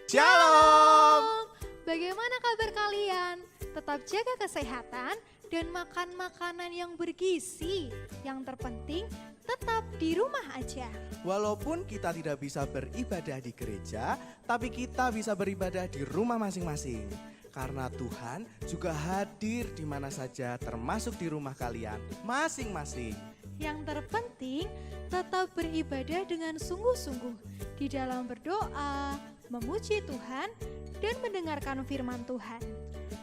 Shalom. Bagaimana kabar kalian? Tetap jaga kesehatan dan makan makanan yang bergizi. Yang terpenting tetap di rumah aja. Walaupun kita tidak bisa beribadah di gereja, tapi kita bisa beribadah di rumah masing-masing. Karena Tuhan juga hadir di mana saja, termasuk di rumah kalian masing-masing. Yang terpenting tetap beribadah dengan sungguh-sungguh di dalam berdoa, memuji Tuhan, dan mendengarkan firman Tuhan.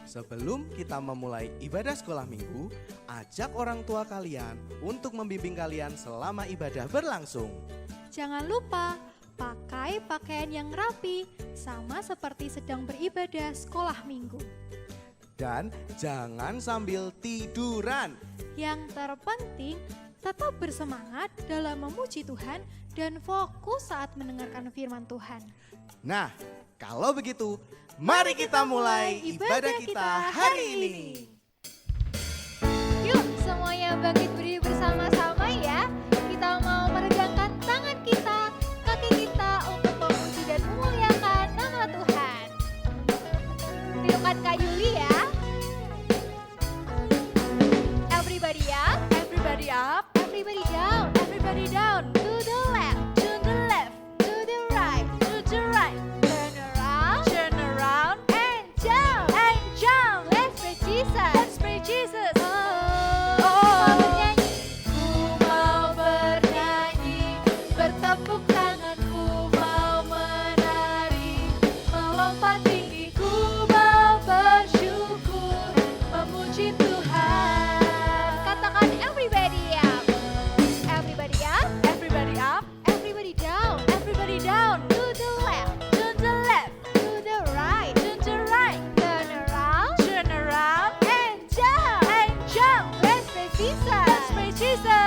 Sebelum kita memulai ibadah sekolah minggu, ajak orang tua kalian untuk membimbing kalian selama ibadah berlangsung. Jangan lupa pakai pakaian yang rapi, sama seperti sedang beribadah sekolah minggu. Dan jangan sambil tiduran. Yang terpenting tetap bersemangat dalam memuji Tuhan dan fokus saat mendengarkan firman Tuhan. Nah, kalau begitu, mari kita mulai ibadah kita hari ini. Yuk semuanya bangkit berdiri bersama-sama ya. Kita mau meregangkan tangan kita, kaki kita untuk memuji dan memuliakan nama Tuhan. Tiupkan Kak Yuli ya. Everybody up, everybody up, everybody down, everybody down. To the left, to the left, to the right, to the right. Turn around, and jump, and jump. Let's praise Jesus, let's praise Jesus. Bertepuk tangan ku mau menari, melompat tinggi ku mau bersyukur, memuji Tuhan. Katakan everybody up, everybody up, everybody up, everybody down, everybody down. To the left, to the left, to the right, to the right. Turn around, and jump. Let's praise Jesus, let's praise Jesus.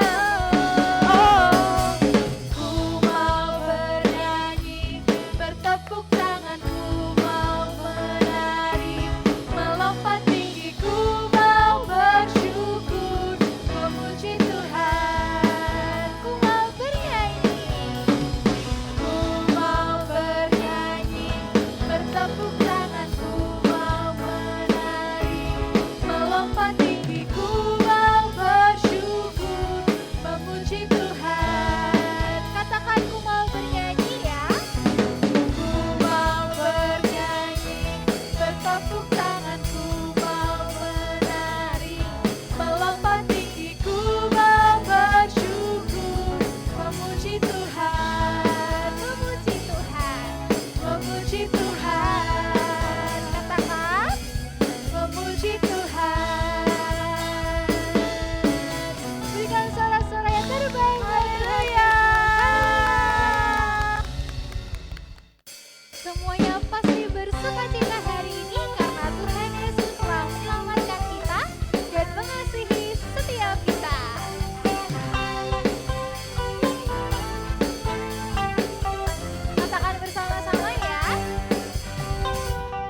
Bertepuk tanganku mau menari, melompat tinggi ku mau bersyukur, memuji Tuhan. Ku mau bernyanyi, bertepuk tanganku mau menari, melompat tinggi ku mau bersyukur, memuji Tuhan. Katakan ku mau bernyanyi ya. Bertepuk tanganku mau menari, melompat tinggi ku mau bersyukur, memuji Tuhan, memuji Tuhan, memuji Tuhan. Katakan, memuji Tuhan. Berikan sorak-sorai yang terbaik. Haleluya. Semuanya pasti bersuka cita hari ini karena Tuhan Yesus telah menyelamatkan kita dan mengasihi setiap kita. Katakan bersama-sama ya.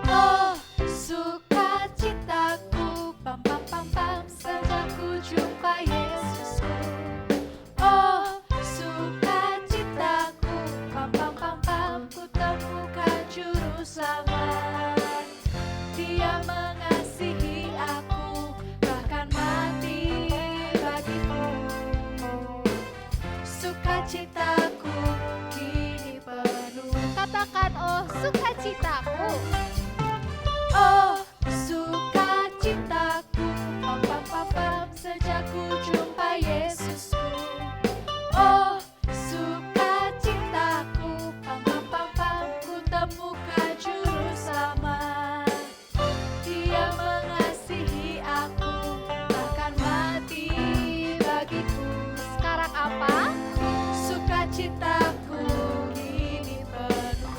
Oh, sukacitaku, pam pam pam pam, sejak ku jumpa Yesusku. Oh, sukacitaku, pam pam pam pam, ku temukan juru selamat. Dia mengasihi aku, bahkan mati bagiku. Sukacitaku kini penuh. Katakan oh sukacitaku. Oh sukacitaku, pam pam pam pam, sejak ku jumpa Yesusku. Oh sukacitaku, pam pam pam pam, ku temukan juru selamat. Dia mengasihi aku, bahkan mati bagiku. Sekarang apa? Sukacitaku kini penuh.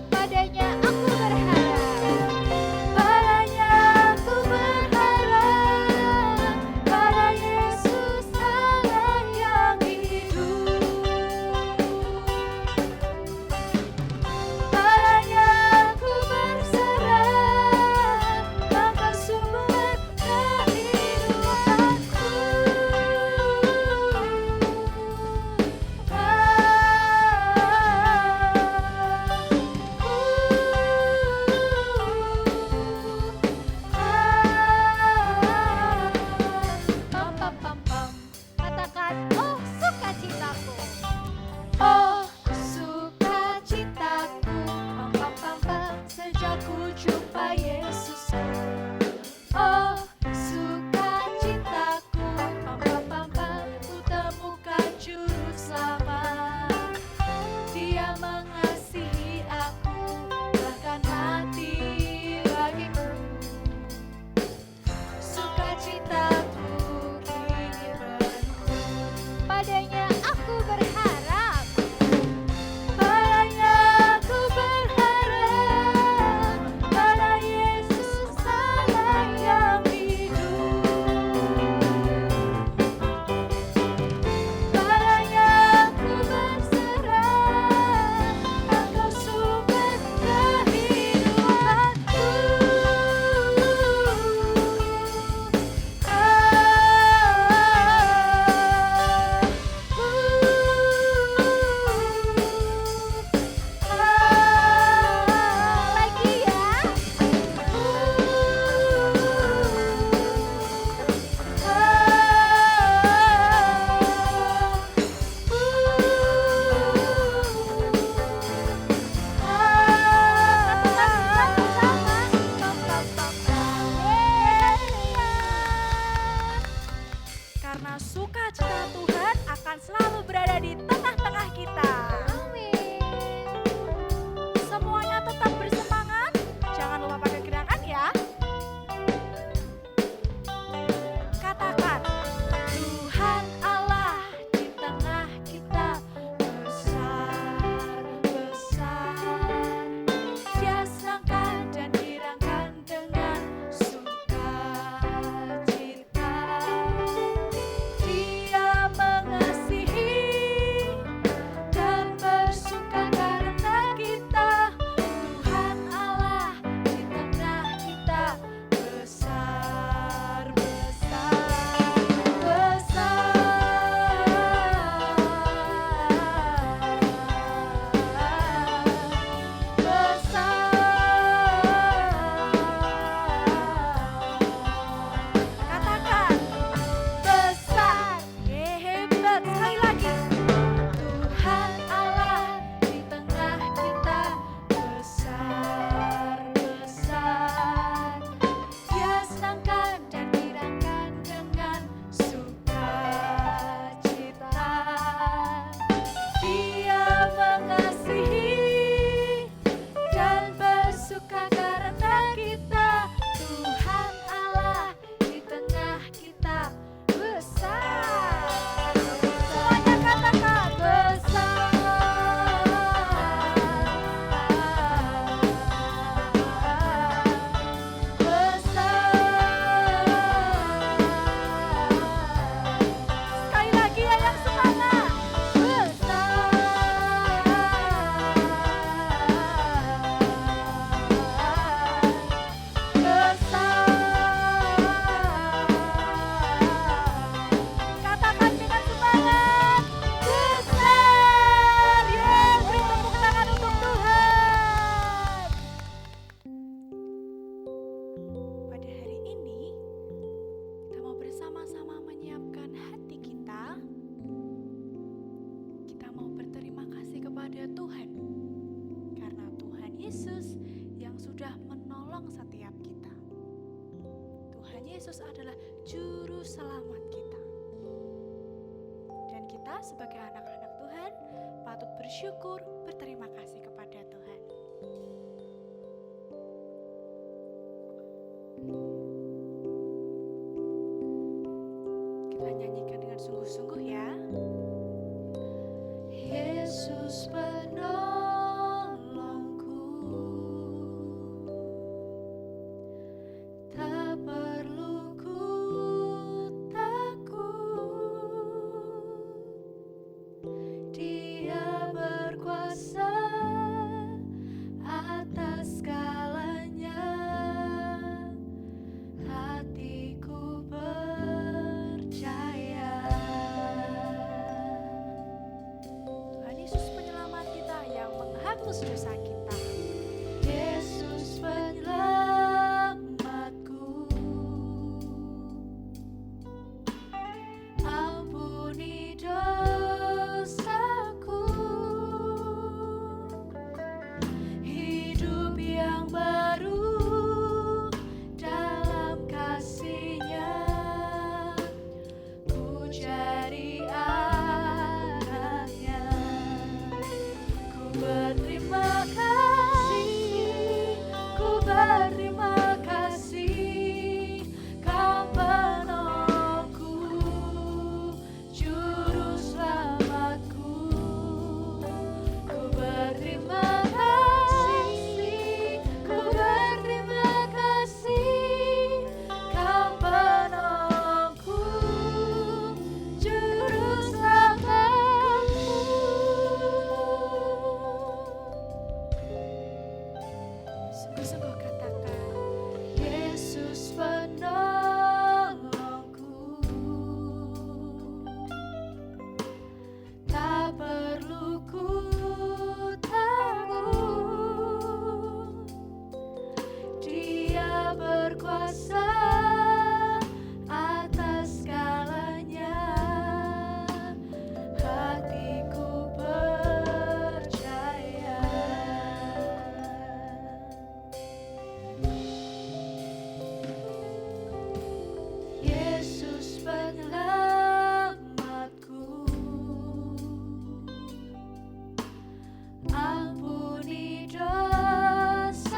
Padanya aku berharap, padanya aku berharap, pada Yesus Allah yang hidup. menolong setiap kita. Tuhan Yesus adalah juru selamat kita. Dan kita sebagai anak-anak Tuhan patut bersyukur, berterima kasih kepada Tuhan. Kita nyanyikan dengan sungguh-sungguh ya. Yesus penolongku, tak perlu ku takut. Dia berkuasa atas segalanya. Hatiku percaya. Tuhan Yesus penyelamat kita yang menghapus dosa kita. Yesus penyelamatku, ampuni dosaku, hidup yang baru dalam kasih-Nya, ku jadi anaknya. Ku berterima kasih, ku berterima kasih, Kau penolongku, juru selamatku. Ku berterima kasih, ku berterima kasih, Kau penolongku, juru selamatku. Sungguh-sungguh katakan, Yesus penolongku, tak perlu ku takut. Dia berkuasa atas segalanya. Hatiku percaya. Yesus penyelamatku, ampuni dosaku,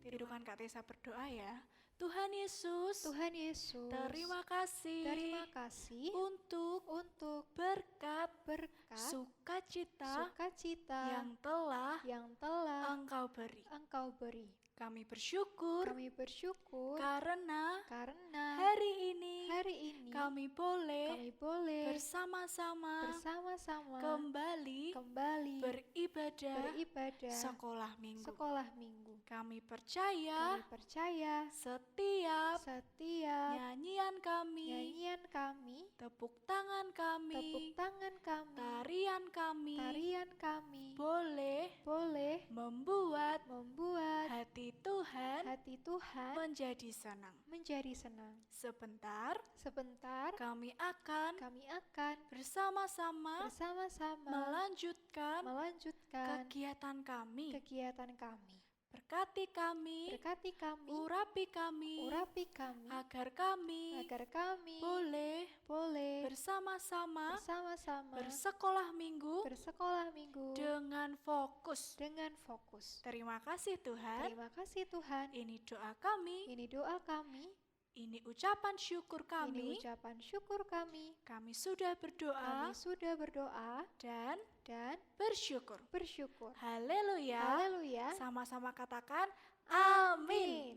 Tirukan Kak Tessa berdoa ya. Tuhan Yesus, Tuhan Yesus, terima kasih untuk berkat sukacita yang telah Engkau beri. Kami bersyukur karena hari ini kami boleh bersama-sama kembali beribadah sekolah minggu. Kami percaya setiap nyanyian kami, tepuk tangan kami, tarian kami boleh membuat hati Tuhan menjadi senang. Sebentar kami akan bersama-sama melanjutkan kegiatan kami. Berkati kami, urapi kami, agar kami boleh bersama-sama bersekolah minggu dengan fokus. Terima kasih Tuhan. Ini doa kami, ini ucapan syukur kami. Kami sudah berdoa dan bersyukur. Haleluya. Sama-sama katakan amin.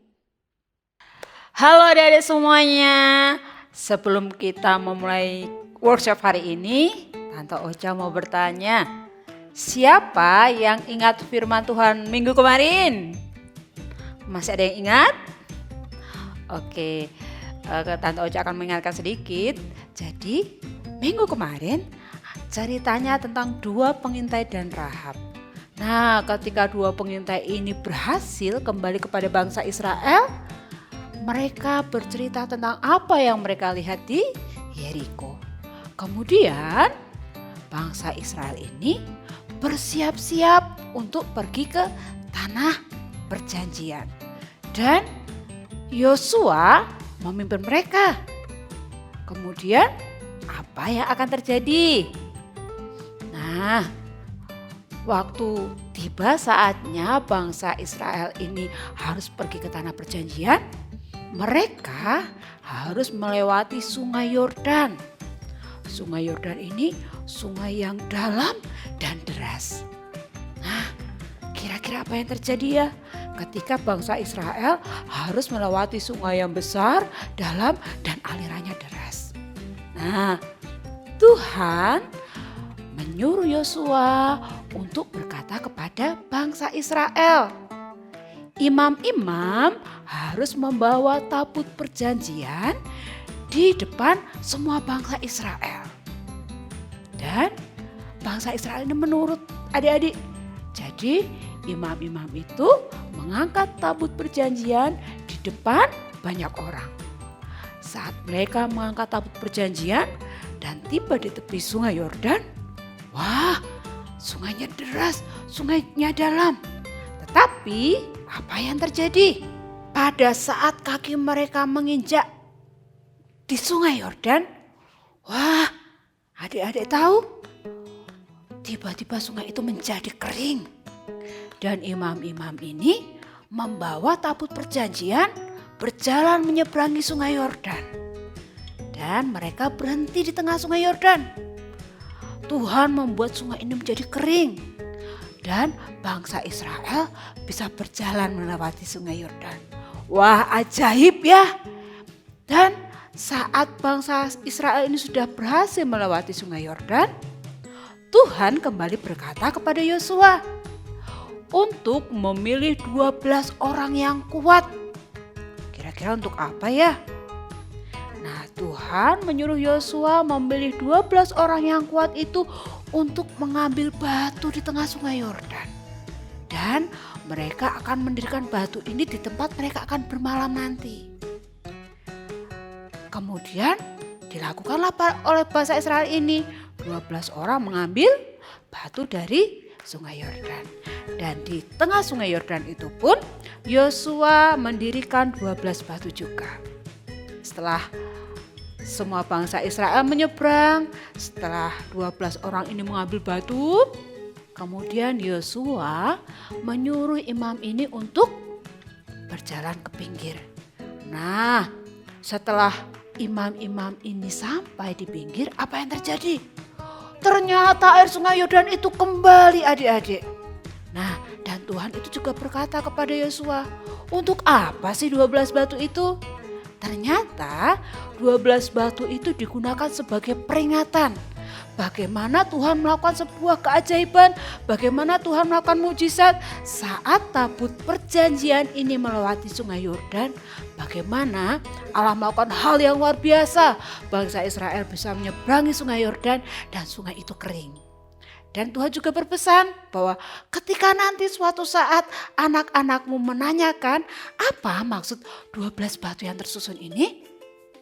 Halo adik-adik semuanya. Sebelum kita memulai workshop hari ini, Tante Ocha mau bertanya, siapa yang ingat firman Tuhan minggu kemarin? Masih ada yang ingat? Oke, Tante Ocha akan mengingatkan sedikit. Jadi minggu kemarin ceritanya tentang dua pengintai dan Rahab. Nah, ketika dua pengintai ini berhasil kembali kepada bangsa Israel, mereka bercerita tentang apa yang mereka lihat di Yeriko. Kemudian bangsa Israel ini bersiap-siap untuk pergi ke tanah perjanjian. Dan Yosua memimpin mereka. Kemudian apa yang akan terjadi? Nah, waktu tiba saatnya bangsa Israel ini harus pergi ke tanah perjanjian, mereka harus melewati sungai Yordan. Sungai Yordan ini sungai yang dalam dan deras. Nah, kira-kira apa yang terjadi ya ketika bangsa Israel harus melewati sungai yang besar, dalam, dan alirannya deras? Nah, Tuhan menyuruh Yosua untuk berkata kepada bangsa Israel, imam-imam harus membawa tabut perjanjian di depan semua bangsa Israel. Dan bangsa Israel ini menurut adik-adik. Jadi imam-imam itu mengangkat tabut perjanjian di depan banyak orang. Saat mereka mengangkat tabut perjanjian dan tiba di tepi sungai Yordan, wah, sungainya deras, sungainya dalam. Tetapi apa yang terjadi? Pada saat kaki mereka menginjak di sungai Yordan, wah, adik-adik tahu? Tiba-tiba sungai itu menjadi kering. Dan imam-imam ini membawa tabut perjanjian berjalan menyeberangi sungai Yordan. Dan mereka berhenti di tengah sungai Yordan. Tuhan membuat sungai ini menjadi kering. Dan bangsa Israel bisa berjalan melewati sungai Yordan. Wah, ajaib ya. Dan saat bangsa Israel ini sudah berhasil melewati sungai Yordan, Tuhan kembali berkata kepada Yosua untuk memilih 12 orang yang kuat. Kira-kira untuk apa ya? Nah, Tuhan menyuruh Yosua memilih 12 orang yang kuat itu untuk mengambil batu di tengah sungai Yordan. Dan mereka akan mendirikan batu ini di tempat mereka akan bermalam nanti. Kemudian dilakukanlah oleh bangsa Israel ini. 12 orang mengambil batu dari sungai Yordan. Dan di tengah sungai Yordan itu pun Yosua mendirikan 12 batu juga. Setelah semua bangsa Israel menyeberang, setelah 12 orang ini mengambil batu, kemudian Yosua menyuruh imam ini untuk berjalan ke pinggir. Nah, setelah imam-imam ini sampai di pinggir, apa yang terjadi? Ternyata air sungai Yordan itu kembali adik-adik. Nah, dan Tuhan itu juga berkata kepada Yosua, untuk apa sih 12 batu itu? Ternyata 12 batu itu digunakan sebagai peringatan. Bagaimana Tuhan melakukan sebuah keajaiban, bagaimana Tuhan melakukan mujizat saat tabut perjanjian ini melewati sungai Yordan. Bagaimana Allah melakukan hal yang luar biasa, bangsa Israel bisa menyeberangi sungai Yordan dan sungai itu kering. Dan Tuhan juga berpesan bahwa ketika nanti suatu saat anak-anakmu menanyakan apa maksud 12 batu yang tersusun ini,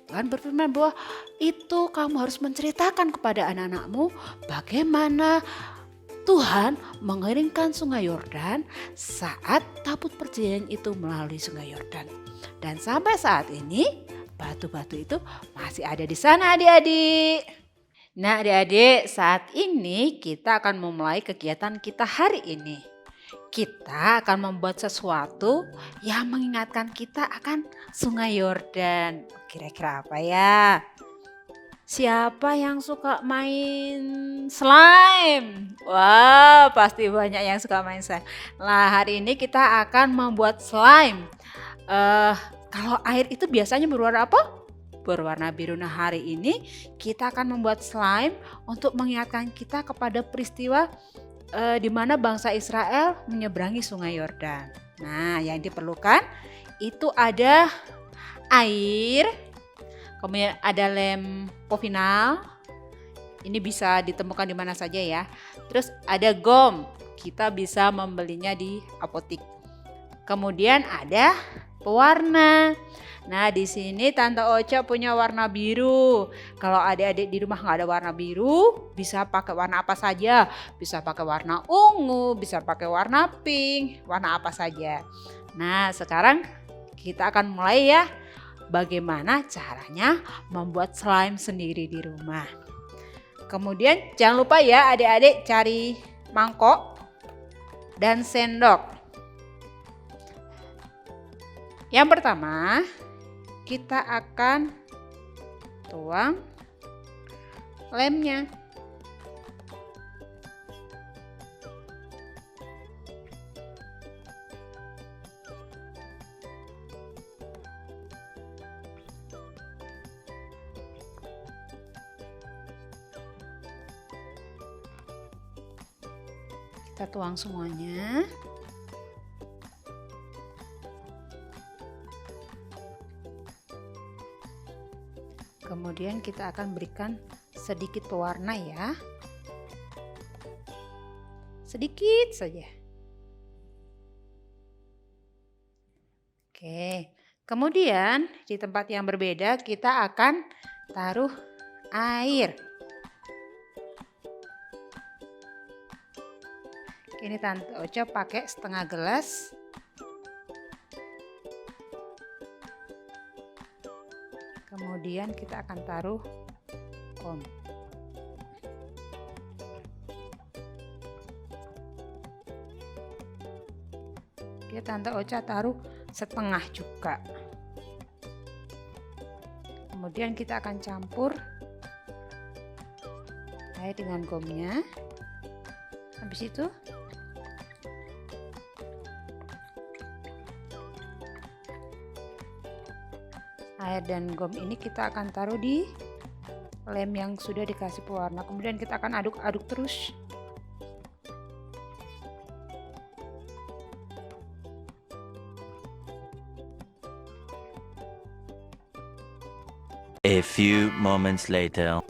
Tuhan berfirman bahwa itu kamu harus menceritakan kepada anak-anakmu bagaimana Tuhan mengeringkan sungai Yordan saat tabut perjanjian itu melalui sungai Yordan. Dan sampai saat ini batu-batu itu masih ada di sana adik-adik. Nah adik-adik, saat ini kita akan memulai kegiatan kita hari ini. Kita akan membuat sesuatu yang mengingatkan kita akan sungai Yordan. Kira-kira apa ya? Siapa yang suka main slime? Wah, pasti banyak yang suka main slime. Nah, hari ini kita akan membuat slime. Kalau air itu biasanya berwarna apa? Berwarna biru. Nah, hari ini kita akan membuat slime untuk mengingatkan kita kepada peristiwa di mana bangsa Israel menyeberangi sungai Yordan. Nah, yang diperlukan itu ada air, kemudian ada lem povinal. Ini bisa ditemukan di mana saja ya. Terus ada gom, kita bisa membelinya di apotik. Kemudian ada pewarna. Nah, di sini Tante Ocha punya warna biru. Kalau adik-adik di rumah nggak ada warna biru, bisa pakai warna apa saja. Bisa pakai warna ungu, bisa pakai warna pink, warna apa saja. Nah, sekarang kita akan mulai ya. Bagaimana caranya membuat slime sendiri di rumah. Kemudian jangan lupa ya adik-adik cari mangkok dan sendok. Yang pertama, kita akan tuang lemnya. Kita tuang semuanya. Kemudian kita akan berikan sedikit pewarna ya. Sedikit saja. Oke. Kemudian di tempat yang berbeda kita akan taruh air. Ini Tante Ocha pakai setengah gelas. Kemudian kita akan taruh kom. Oke, Tante Ocha taruh setengah juga. Kemudian kita akan campur air dengan gomnya. Habis itu air dan gom ini kita akan taruh di lem yang sudah dikasih pewarna. Kemudian kita akan aduk-aduk terus. A few moments later.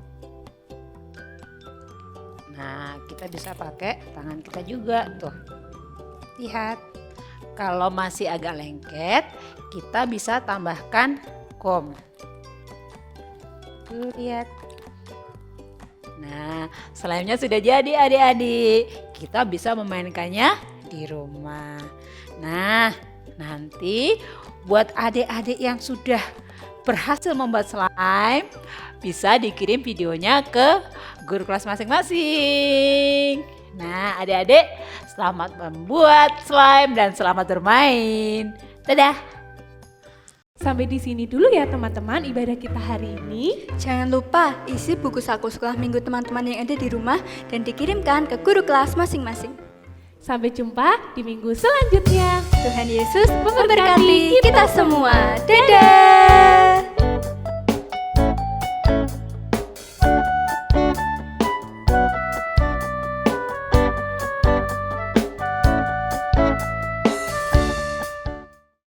Nah, kita bisa pakai tangan kita juga tuh. Lihat. Kalau masih agak lengket, kita bisa tambahkan gom. Tuh lihat. Nah, slime-nya sudah jadi adik-adik. Kita bisa memainkannya di rumah. Nah, nanti buat adik-adik yang sudah berhasil membuat slime, bisa dikirim videonya ke guru kelas masing-masing. Nah, adik-adik, selamat membuat slime dan selamat bermain. Dadah. Sampai di sini dulu ya teman-teman ibadah kita hari ini. Jangan lupa isi buku saku sekolah minggu teman-teman yang ada di rumah dan dikirimkan ke guru kelas masing-masing. Sampai jumpa di minggu selanjutnya. Tuhan Yesus memberkati kita semua. Dadah.